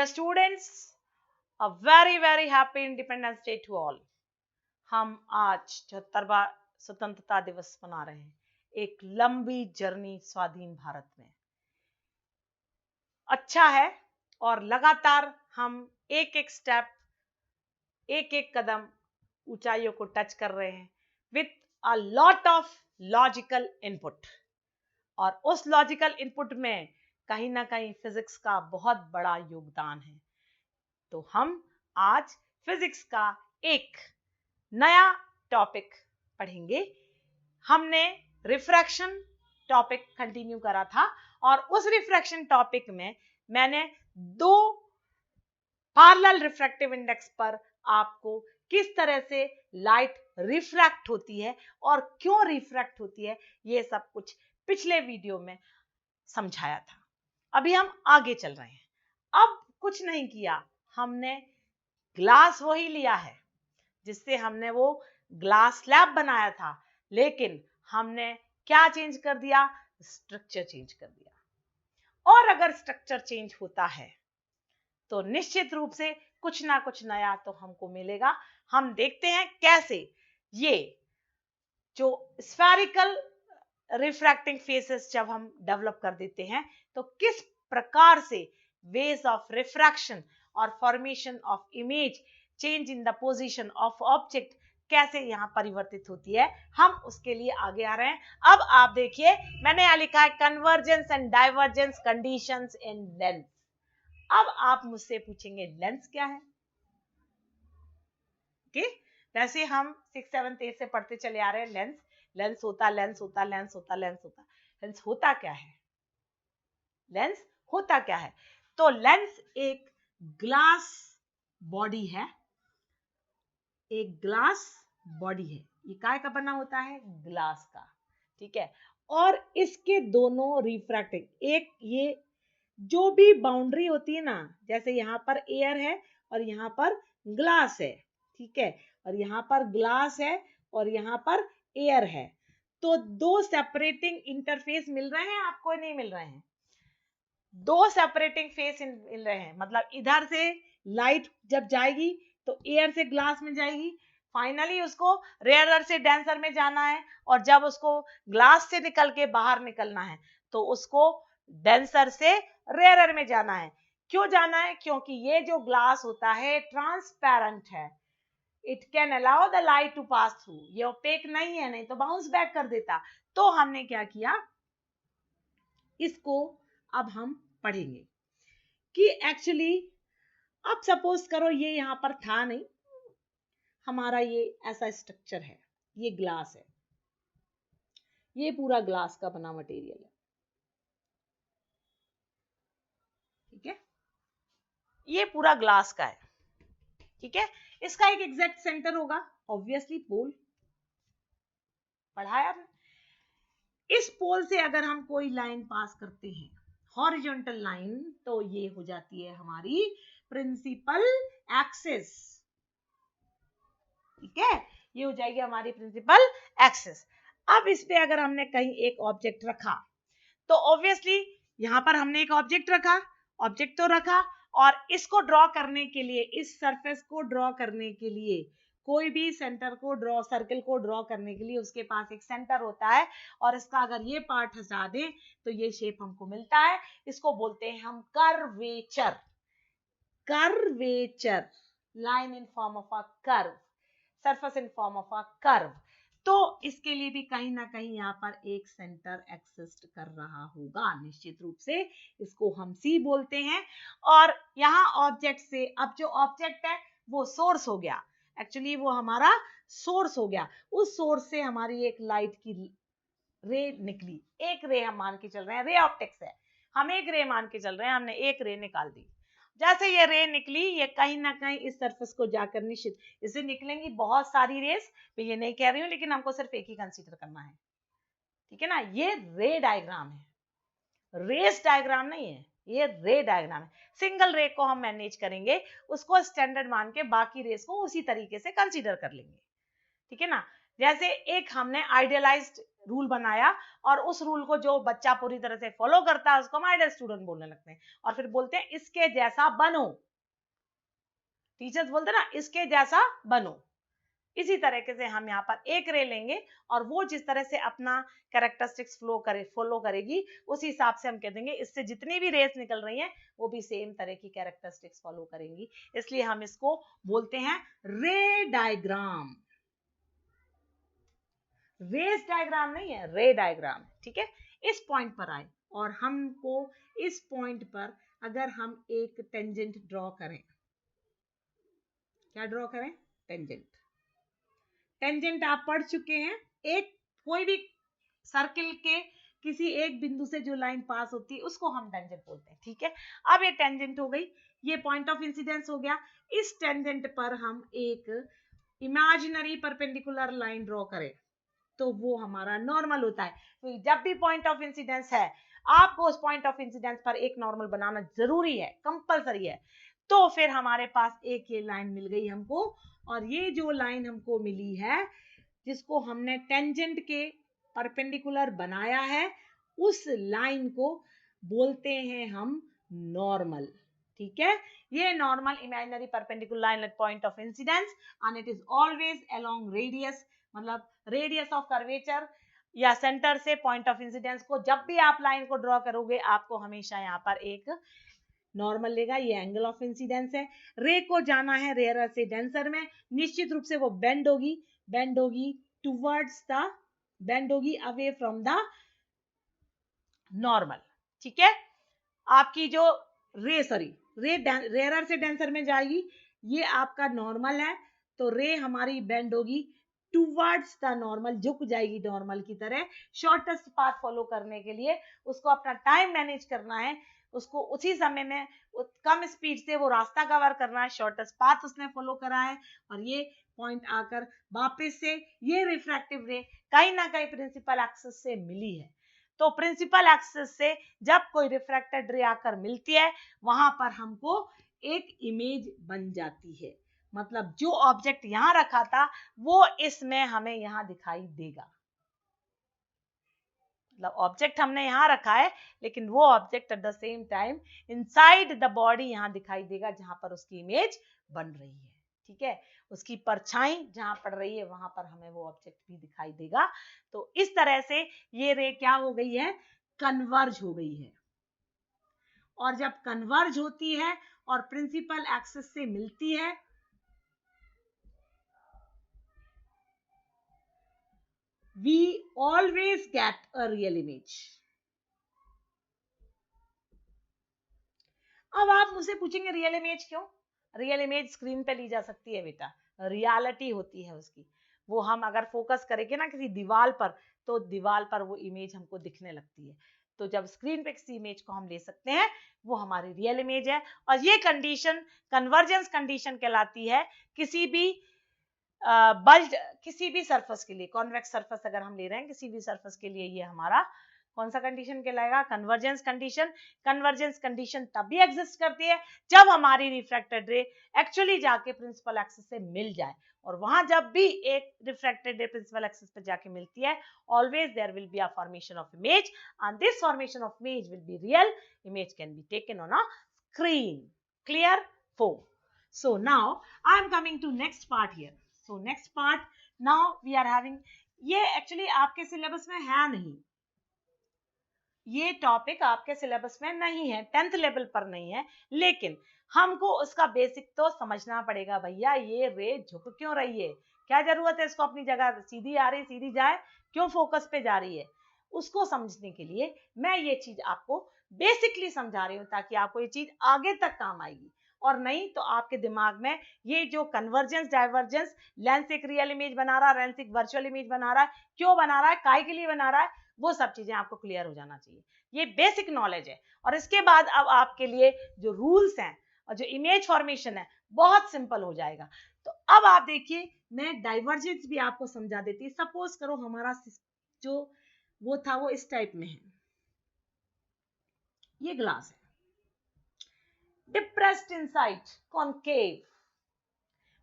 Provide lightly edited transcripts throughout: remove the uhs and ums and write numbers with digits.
Dear students, a very happy Independence Day to all. हम आज 74वां स्वतंत्रता दिवस मना रहे हैं, एक लंबी जर्नी स्वाधीन भारत में। अच्छा है और लगातार हम एक स्टेप, एक कदम ऊंचाइयों को टच कर रहे हैं with a lot of logical input. और उस लॉजिकल इनपुट में कहीं ना कहीं फिजिक्स का बहुत बड़ा योगदान है। तो हम आज फिजिक्स का एक नया टॉपिक पढ़ेंगे। हमने रिफ्रैक्शन टॉपिक कंटिन्यू करा था और उस रिफ्रैक्शन टॉपिक में मैंने दो पैरेलल रिफ्रैक्टिव इंडेक्स पर आपको किस तरह से लाइट रिफ्रैक्ट होती है और क्यों रिफ्रैक्ट होती है, ये सब कुछ पिछले वीडियो में समझाया था। अभी हम आगे चल रहे हैं। अब कुछ नहीं किया, हमने ग्लास वही लिया है जिससे हमने वो ग्लास स्लैब बनाया था, लेकिन हमने क्या चेंज कर दिया? स्ट्रक्चर चेंज कर दिया। और अगर स्ट्रक्चर चेंज होता है तो निश्चित रूप से कुछ ना कुछ नया तो हमको मिलेगा। हम देखते हैं कैसे ये जो स्फेरिकल रिफ्रैक्टिंग फेसेस जब हम डेवलप कर देते हैं तो किस प्रकार से वेज ऑफ रिफ्रैक्शन और formation of image, change in the position of object कैसे यहाँ परिवर्तित होती है, हम उसके लिए आगे आ रहे हैं। अब आप देखिए, मैंने यहाँ लिखा है convergence and divergence conditions in lens. अब आप मुझसे पूछेंगे लेंस क्या है? ओके, वैसे हम 6, 7, 8 से पढ़ते चले आ रहे हैं लेंस। लेंस होता लेंस होता क्या है? लेंस होता क्या है? तो लेंस एक ग्लास बॉडी है, एक ग्लास बॉडी है। ये काय का बना होता है? ग्लास का, ठीक है। और इसके दोनों रिफ्रैक्टिंग, एक ये जो भी बाउंड्री होती है ना, जैसे यहाँ पर एयर है और यहाँ पर ग्लास है, ठीक है, और यहाँ पर ग्लास है और यहाँ पर एयर है, तो दो सेपरेटिंग इंटरफेस मिल रहे हैं आपको? नहीं मिल रहे हैं? दो सेपरेटिंग फेस मिल रहे हैं। मतलब इधर से लाइट जब जाएगी तो एयर से ग्लास में जाएगी, फाइनली उसको रेयरर से डेंसर में जाना है, और जब उसको ग्लास से निकल के बाहर निकलना है तो उसको डेंसर से रेयरर में जाना है। क्यों जाना है? क्योंकि ये जो ग्लास होता है ट्रांसपेरेंट है, it can allow the light to pass through. ये ओपेक नहीं है, नहीं तो बाउंस बैक कर देता। तो हमने क्या किया, इसको अब हम पढ़ेंगे कि एक्चुअली अब सपोज करो ये यहां पर था नहीं, हमारा ये ऐसा स्ट्रक्चर है, ये ग्लास है, ये पूरा ग्लास का बना मटेरियल है, ठीक है, ये पूरा ग्लास का है, ठीक है। इसका एक एग्जैक्ट सेंटर होगा, ऑब्वियसली पोल, पढ़ाया आपने। इस पोल से अगर हम कोई लाइन पास करते हैं, हॉरिजॉन्टल लाइन, तो ये हो जाती है हमारी प्रिंसिपल एक्सिस, ठीक है, ये हो जाएगी हमारी प्रिंसिपल एक्सिस। अब इस पे अगर हमने कहीं एक ऑब्जेक्ट रखा तो ऑब्वियसली यहां पर हमने एक ऑब्जेक्ट रखा, ऑब्जेक्ट तो रखा, और इसको ड्रॉ करने के लिए, इस सरफेस को ड्रॉ करने के लिए, कोई भी सेंटर को ड्रॉ, सर्कल को ड्रॉ करने के लिए उसके पास एक सेंटर होता है, और इसका अगर ये पार्ट हटा दें तो ये शेप हमको मिलता है। इसको बोलते हैं हम curvature. Curvature, line in form of a curve, surface in form of a curve. तो इसके लिए भी कहीं ना कहीं यहाँ पर एक सेंटर एग्जिस्ट कर रहा होगा, निश्चित रूप से इसको हम सी बोलते हैं। और यहाँ ऑब्जेक्ट से, अब जो ऑब्जेक्ट है वो सोर्स हो गया, एक्चुअली वो हमारा सोर्स हो गया। उस सोर्स से हमारी एक लाइट की रे निकली, एक रे हम मान के चल रहे हैं, रे ऑप्टिक्स है, हम एक रे मान के चल रहे हैं, हमने एक रे निकाल दी। जैसे ये रे निकली, ये कहीं ना कहीं इस सरफेस को जाकर निश्चित, इससे निकलेंगी बहुत सारी रेस, मैं ये नहीं कह रही हूँ, लेकिन हमको सिर्फ एक ही कंसीडर करना है, ठीक है ना। ये रे डायग्राम है, रेस डायग्राम नहीं है, ये रे डायग्राम है। सिंगल रे को हम मैनेज करेंगे, उसको स्टैंडर्ड मान के बाकी रेस को उसी तरीके से कंसीडर कर लेंगे, ठीक है ना। जैसे एक हमने आइडियलाइज्ड रूल बनाया और उस रूल को जो बच्चा पूरी तरह से फॉलो करता है उसको हम आइडियल स्टूडेंट बोलने लगते हैं और फिर बोलते हैं इसके जैसा बनो। टीचर्स बोलते हैं ना इसके जैसा बनो। इसी तरीके से हम यहाँ पर एक रे लेंगे और वो जिस तरह से अपना कैरेक्टरिस्टिक्स फॉलो करेगी उस हिसाब से हम कह देंगे इससे जितनी भी रेस निकल रही हैं वो भी सेम तरह की कैरेक्टरिस्टिक्स फॉलो करेंगी, इसलिए हम इसको बोलते हैं रे डायग्राम। रेस डायग्राम नहीं है, रे डायग्राम, ठीक है। इस पॉइंट पर आए और हमको इस पॉइंट पर अगर हम एक टेंजेंट ड्रॉ करें, क्या ड्रॉ करें? टेंजेंट। टेंजेंट आप पढ़ चुके हैं, एक कोई भी सर्किल के किसी एक बिंदु से जो लाइन पास होती है उसको हम टेंजेंट बोलते हैं, ठीक है। अब ये टेंजेंट हो गई, ये पॉइंट ऑफ इंसिडेंस हो गया। इस टेंजेंट पर हम एक इमेजिनरी परपेंडिकुलर लाइन ड्रॉ करें तो वो हमारा नॉर्मल होता है। तो जब भी पॉइंट ऑफ इंसिडेंस है आपको उस पॉइंट ऑफ इंसिडेंस पर एक नॉर्मल बनाना जरूरी है, कंपलसरी है। तो फिर हमारे पास एक ये लाइन मिल गई हमको, और ये जो लाइन हमको मिली है जिसको हमने टेंजेंट के परपेंडिकुलर बनाया है उस लाइन को बोलते हैं हम नॉर्मल, ठीक है। ये normal imaginary perpendicular line at point of incidence and it is always along radius, मतलब रेडियस ऑफ कर्वेचर या सेंटर से पॉइंट ऑफ इंसिडेंस को जब भी आप लाइन को ड्रॉ करोगे आपको हमेशा यहाँ पर एक नॉर्मल लेगा। ये एंगल ऑफ इंसिडेंस है। रे को जाना है रेयरर से डेंसर में, निश्चित रूप से वो बेंड होगी टुवर्ड्स द, बेंड होगी अवे फ्रॉम द नॉर्मल, ठीक है। आपकी जो रे रेयरर से डेंसर में जाएगी, ये आपका नॉर्मल है तो रे हमारी बेंड होगी टुवर्ड्स द नॉर्मल, झुक जाएगी नॉर्मल की तरह। शॉर्टेस्ट पाथ फॉलो करने के लिए उसको अपना टाइम मैनेज करना है, उसको उसी समय में कम स्पीड से वो रास्ता कवर करना है, शॉर्टेस्ट पाथ उसने फॉलो करा है। और ये पॉइंट आकर वापस से ये रिफ्रैक्टिव रे कहीं ना कहीं प्रिंसिपल एक्सिस से मिली है। तो प्रिंसिपल एक्सिस से जब कोई रिफ्रैक्टेड रे आकर मिलती है वहां पर हमको एक इमेज बन जाती है, मतलब जो ऑब्जेक्ट यहां रखा था वो इसमें हमें यहां दिखाई देगा। मतलब ऑब्जेक्ट हमने यहां रखा है लेकिन वो object at the same time inside the body यहां दिखाई देगा जहां पर उसकी इमेज बन रही है, ठीक है। उसकी परछाई जहां पड़ रही है वहां पर हमें वो ऑब्जेक्ट भी दिखाई देगा। तो इस तरह से ये रे क्या हो गई है? कन्वर्ज हो गई है। और जब कन्वर्ज होती है और प्रिंसिपल एक्सिस से मिलती है we always get a real image। अब आप मुझसे पूछेंगे रियल इमेज क्यों? रियल इमेज स्क्रीन पे ली जा सकती है बेटा, रियलिटी होती है उसकी। वो हम अगर फोकस करेंगे ना किसी दीवार पर तो दीवार पर वो इमेज हमको दिखने लगती है। तो जब स्क्रीन पे किसी इमेज को हम ले सकते हैं वो हमारी रियल इमेज है। और ये कंडीशन कन्वर्जेंस कंडीशन कहलाती है किसी भी बल्ज किसी भी सरफेस के लिए। कॉन्वेक्स सरफेस अगर हम ले रहे हैं किसी भी सरफेस के लिए, ये हमारा कौन सा कंडीशन कहलाएगा? Convergence condition. कन्वर्जेंस कंडीशन तभी एग्जिस्ट करती है जब हमारी रिफ्रैक्टेड रे एक्चुअली जाके प्रिंसिपल एक्सिस से मिल जाए। और वहां जब भी एक रिफ्रैक्टेड रे प्रिंसिपल एक्सिस पे जाके मिलती है always there will be a formation of image and this formation of image will be real. Image can be taken on a screen. Clear? 4. So now I am coming to next part here. So next part now we are having, ये actually आपके syllabus में है नहीं, ये topic आपके syllabus में नहीं है, 10th लेवल पर नहीं है, लेकिन हमको उसका बेसिक तो समझना पड़ेगा। भैया ये रे झुक क्यों रही है, क्या जरूरत है इसको अपनी जगह सीधी आ रही सीधी जाए, क्यों फोकस पे जा रही है, उसको समझने के लिए मैं ये चीज आपको बेसिकली समझा रही हूँ ताकि आपको ये चीज आगे तक काम आएगी। और नहीं तो आपके दिमाग में ये जो कन्वर्जेंस डाइवर्जेंस, लेंस एक रियल इमेज बना रहा है, लेंस एक वर्चुअल इमेज बना रहा है, क्यों बना रहा है, काय के लिए बना रहा है, वो सब चीजें आपको क्लियर हो जाना चाहिए। ये बेसिक नॉलेज है। और इसके बाद अब आपके लिए जो रूल्स हैं और जो इमेज फॉर्मेशन है बहुत सिंपल हो जाएगा। तो अब आप देखिए मैं डाइवर्जेंस भी आपको समझा देती। सपोज करो हमारा जो वो था वो इस टाइप में है, ये ग्लास है, depressed inside concave,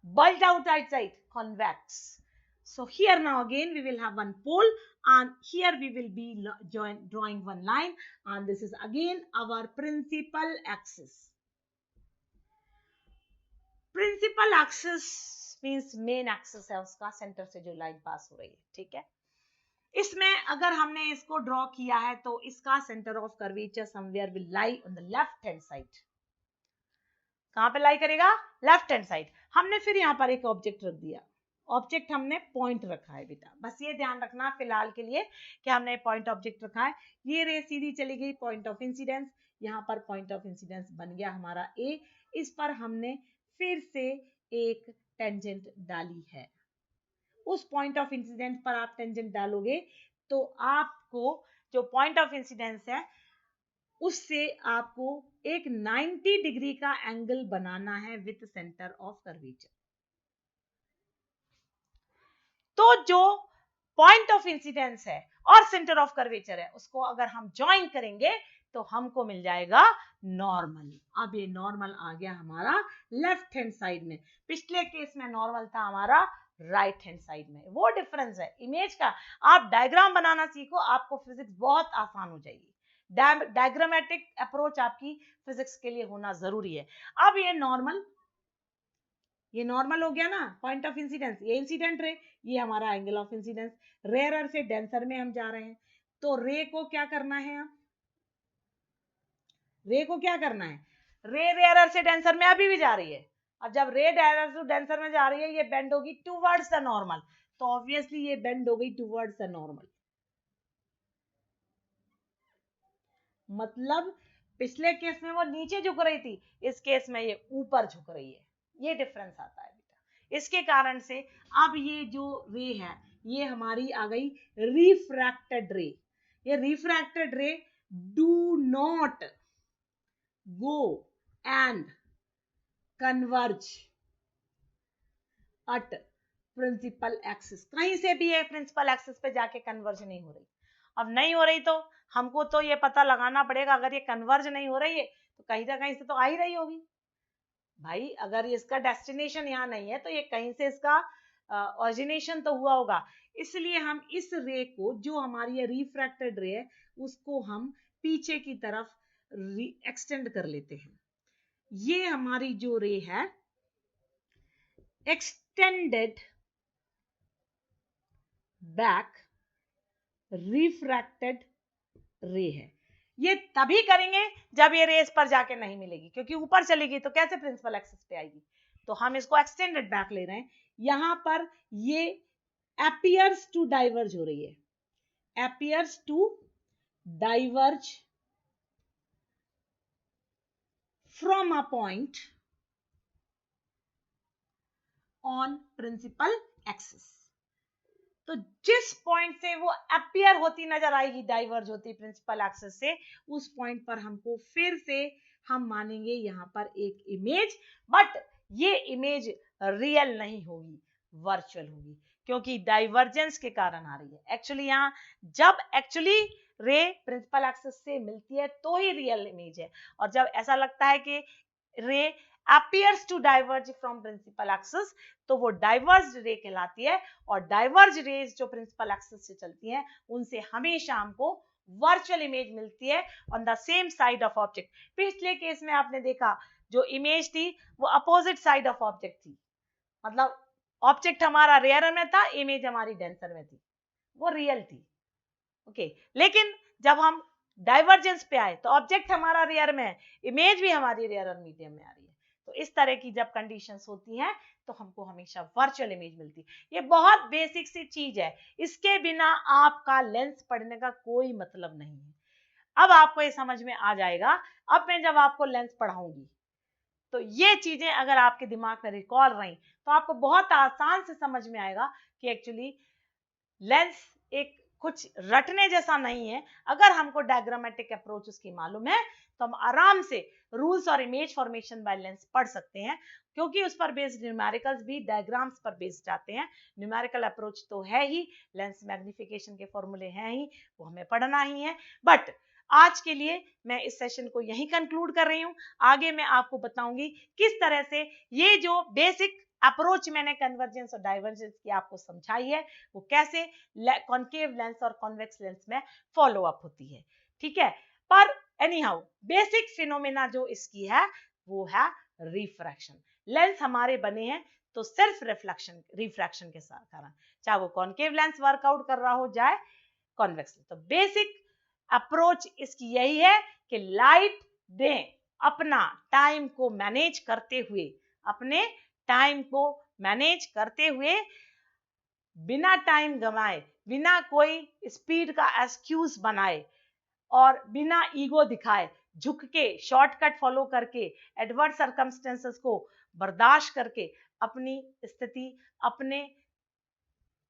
bulged out outside convex, So here now again we will have one pole, and here we will be drawing one line, and this is again our principal axis. Principal axis means main axis है उसका, centre से जो line पास हो रही है, ठीक है। इसमें अगर हमने इसको ड्रॉ किया है तो इसका centre of curvature somewhere will lie on the left hand side. कहां पे लाई करेगा? Left hand side. हमने फिर यहाँ पर एक ऑब्जेक्ट रख दिया, ऑब्जेक्ट हमने पॉइंट रखा है बेटा, बस ये ध्यान रखना फिलहाल के लिए कि हमने पॉइंट ऑब्जेक्ट रखा है। ये रे सीधी चली गई पॉइंट ऑफ इंसिडेंस, यहाँ पर पॉइंट ऑफ इंसिडेंस बन गया हमारा ए। इस पर हमने फिर से एक टेंजेंट डाली है। उस पॉइंट ऑफ इंसिडेंस पर आप टेंजेंट डालोगे तो आपको जो पॉइंट ऑफ इंसिडेंस है उससे आपको एक 90 डिग्री का एंगल बनाना है विथ सेंटर ऑफ कर्वेचर। तो जो पॉइंट ऑफ इंसिडेंस है और सेंटर ऑफ कर्वेचर है उसको अगर हम ज्वाइन करेंगे तो हमको मिल जाएगा नॉर्मल। अब ये नॉर्मल आ गया हमारा लेफ्ट हैंड साइड में, पिछले केस में नॉर्मल था हमारा राइट हैंड साइड में। वो डिफरेंस है इमेज का। आप डायग्राम बनाना सीखो, आपको फिजिक्स बहुत आसान हो जाएगी। डायग्रामेटिक अप्रोच आपकी फिजिक्स के लिए होना जरूरी है। अब ये नॉर्मल हो गया ना पॉइंट ऑफ इंसिडेंस, ये इंसिडेंट रे, ये हमारा एंगल ऑफ इंसिडेंस। रेयरर से डेंसर में हम जा रहे हैं, तो रे को क्या करना है? रे को क्या करना है? रे रेयरर से डेंसर में अभी भी जा रही है। अब जब रे रेयरर से डेंसर में जा रही है, ये बेंड होगी टुवर्ड्स द नॉर्मल, तो ऑब्वियसली ये बेंड हो गई टुवर्ड्स द नॉर्मल। मतलब पिछले केस में वो नीचे झुक रही थी, इस केस में ये ऊपर झुक रही है। ये डिफरेंस आता है बेटा। इसके कारण से अब ये जो रे है ये हमारी आ गई रिफ्रैक्टेड रे। ये refracted ray do not go and converge at principal axis. कहीं से भी ये प्रिंसिपल एक्सिस पे जाके कन्वर्ज नहीं हो रही। अब नहीं हो रही तो हमको तो ये पता लगाना पड़ेगा, अगर ये कन्वर्ज नहीं हो रही है तो कहीं ना कहीं से तो आ ही रही होगी भाई। अगर इसका डेस्टिनेशन यहाँ नहीं है तो ये कहीं से इसका ऑरिजिनेशन तो हुआ होगा। इसलिए हम इस रे को, जो हमारी ये रिफ्रैक्टेड रे है, उसको हम पीछे की तरफ एक्सटेंड कर लेते हैं। ये हमारी जो रे है एक्सटेंडेड बैक रिफ्रैक्टेड रे है। ये तभी करेंगे जब ये रेस पर जाके नहीं मिलेगी, क्योंकि ऊपर चलेगी तो कैसे प्रिंसिपल एक्सिस पे आएगी। तो हम इसको एक्सटेंडेड बैक ले रहे हैं। यहां पर ये appears to diverge हो रही है, appears to diverge from a point on principal axis। तो जिस पॉइंट से वो अपीयर होती नजर आएगी, डाइवर्ज होती प्रिंसिपल एक्सिस से, उस पॉइंट पर हमको फिर से हम मानेंगे यहां पर एक इमेज, बट ये इमेज रियल नहीं होगी, वर्चुअल होगी, क्योंकि डाइवर्जेंस के कारण आ रही है। एक्चुअली यहाँ जब एक्चुअली रे प्रिंसिपल एक्सिस से मिलती है तो ही रियल इमेज है, और जब ऐसा लगता है कि रे appears to diverge from principal axis तो वो डाइवर्ज रे कहलाती है। और डाइवर्ज रेज जो प्रिंसिपल एक्सिस से चलती हैं उनसे हमेशा हमको वर्चुअल इमेज मिलती है on the same side of object. पिछले केस में आपने देखा जो इमेज थी वो अपोजिट साइड ऑफ ऑब्जेक्ट थी, मतलब ऑब्जेक्ट हमारा रेयर में था, इमेज हमारी डेंसर में थी, वो रियल थी। ओके, लेकिन जब हम डाइवर्जेंस पे आए तो ऑब्जेक्ट हमारा रियर में है, इमेज भी हमारी रियर और मीडियम में आ रही है। तो इस तरह की जब कंडीशंस होती हैं तो हमको हमेशा वर्चुअल इमेज मिलती है। ये बहुत बेसिक सी चीज है, इसके बिना आपका लेंस पढ़ने का कोई मतलब नहीं है। अब आपको ये समझ में आ जाएगा। अब मैं जब आपको लेंस पढ़ाऊंगी तो ये चीजें अगर आपके दिमाग में रिकॉल रही तो आपको बहुत आसान से समझ में आएगा कि एक्चुअली लेंस एक कुछ रटने जैसा नहीं है। अगर हमको डायग्रामेटिक अप्रोच उसकी मालूम है तो हम आराम से रूल्स और इमेज फॉर्मेशन बाय लेंस पढ़ सकते हैं, क्योंकि उस पर बेस्ड न्यूमेरिकल्स भी डायग्राम्स पर बेस्ड आते हैं। न्यूमेरिकल अप्रोच तो है ही, लेंस मैग्निफिकेशन के फॉर्मूले हैं ही, वो हमें पढ़ना ही है। बट आज के लिए मैं इस सेशन को यहीं कंक्लूड कर रही हूँ। आगे मैं आपको बताऊंगी किस तरह से ये जो बेसिक अप्रोच मैंने कन्वर्जेंस और डाइवर्जेंस की आपको समझाई है, वो कैसे कॉन्केव लेंस और कॉन्वेक्स लेंस में फॉलो अप होती है, ठीक है। पर एनी हाउ बेसिक फिनोमेना जो इसकी है वो है रिफ्रैक्शन। लेंस हमारे बने हैं तो सिर्फ रिफ्रैक्शन के कारण, चाहे वो कॉन्केव लेंस वर्कआउट कर रहा हो चाहे कॉन्वेक्स। तो बेसिक अप्रोच इसकी यही है कि लाइट दें, अपना टाइम को मैनेज करते हुए, अपने टाइम को मैनेज करते हुए, बिना टाइम गंवाए, बिना कोई स्पीड का एक्सक्यूज बनाए और बिना ईगो दिखाए, झुक के शॉर्टकट फॉलो करके, एडवर्स सर्कमस्टेंसेस को बर्दाश्त करके अपनी स्थिति, अपने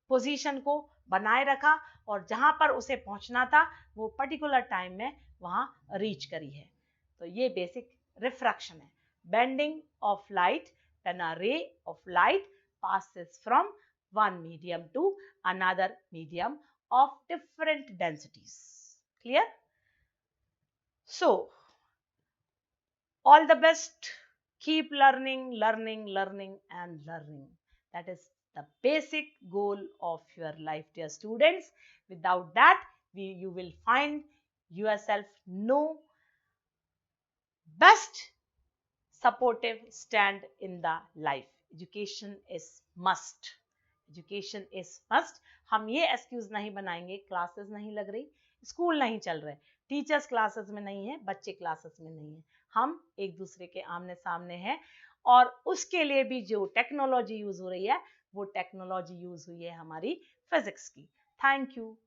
पोजीशन को बनाए रखा और जहां पर उसे पहुंचना था वो पर्टिकुलर टाइम में वहां रीच करी है। तो ये बेसिक रिफ्रैक्शन है, bending of light when a ray of light passes from one medium to another medium of different densities. Clear? So all the best, keep learning, learning, learning and learning. That is the basic goal of your life, dear students. Without that you will find yourself no best supportive stand in the life. Education is must. Education is must. हम ये excuse नहीं बनाएंगे classes नहीं लग रही, school नहीं चल रहे, टीचर्स क्लासेस में नहीं है, बच्चे क्लासेस में नहीं है, हम एक दूसरे के आमने सामने हैं और उसके लिए भी जो टेक्नोलॉजी यूज हो रही है वो टेक्नोलॉजी यूज हुई है हमारी फिजिक्स की। Thank you.